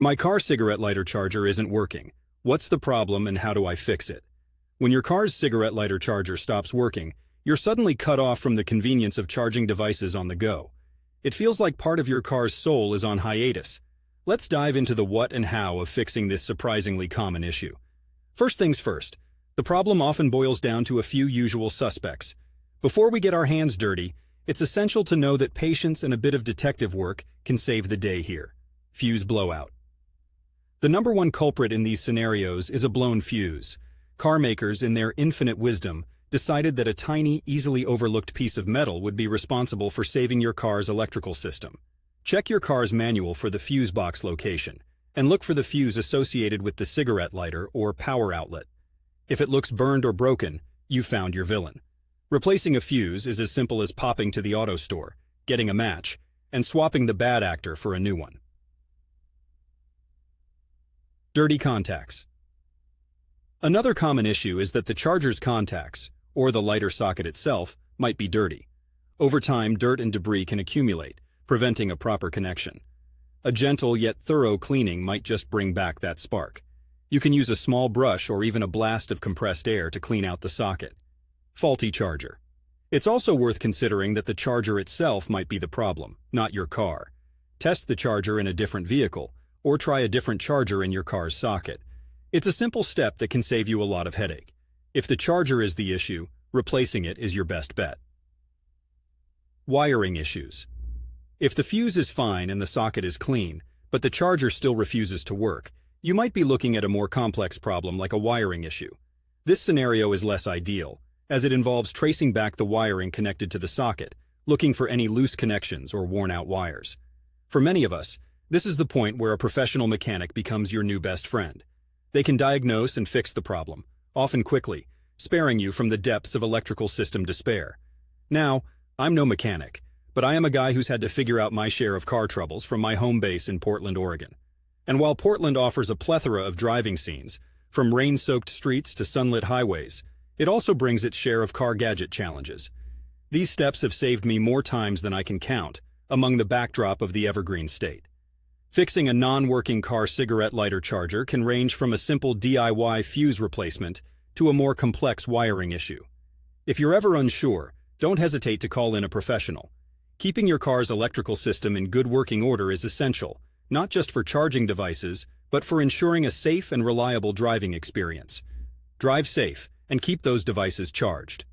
My car cigarette lighter charger isn't working. What's the problem and how do I fix it? When your car's cigarette lighter charger stops working, you're suddenly cut off from the convenience of charging devices on the go. It feels like part of your car's soul is on hiatus. Let's dive into the what and how of fixing this surprisingly common issue. First things first, the problem often boils down to a few usual suspects. Before we get our hands dirty, it's essential to know that patience and a bit of detective work can save the day here. Fuse blowout. The number one culprit in these scenarios is a blown fuse. Car makers, in their infinite wisdom, decided that a tiny, easily overlooked piece of metal would be responsible for saving your car's electrical system. Check your car's manual for the fuse box location, and look for the fuse associated with the cigarette lighter or power outlet. If it looks burned or broken, you've found your villain. Replacing a fuse is as simple as popping to the auto store, getting a match, and swapping the bad actor for a new one. Dirty contacts. Another common issue is that the charger's contacts, or the lighter socket itself, might be dirty. Over time, dirt and debris can accumulate, preventing a proper connection. A gentle yet thorough cleaning might just bring back that spark. You can use a small brush or even a blast of compressed air to clean out the socket. Faulty charger. It's also worth considering that the charger itself might be the problem, not your car. Test the charger in a different vehicle, or try a different charger in your car's socket. It's a simple step that can save you a lot of headache. If the charger is the issue, replacing it is your best bet. Wiring issues. If the fuse is fine and the socket is clean, but the charger still refuses to work, you might be looking at a more complex problem like a wiring issue. This scenario is less ideal, as it involves tracing back the wiring connected to the socket, looking for any loose connections or worn-out wires. For many of us, this is the point where a professional mechanic becomes your new best friend. They can diagnose and fix the problem, often quickly, sparing you from the depths of electrical system despair. Now, I'm no mechanic, but I am a guy who's had to figure out my share of car troubles from my home base in Portland, Oregon. And while Portland offers a plethora of driving scenes, from rain-soaked streets to sunlit highways, it also brings its share of car gadget challenges. These steps have saved me more times than I can count, among the backdrop of the evergreen state. Fixing a non-working car cigarette lighter charger can range from a simple DIY fuse replacement to a more complex wiring issue. If you're ever unsure, don't hesitate to call in a professional. Keeping your car's electrical system in good working order is essential, not just for charging devices, but for ensuring a safe and reliable driving experience. Drive safe and keep those devices charged.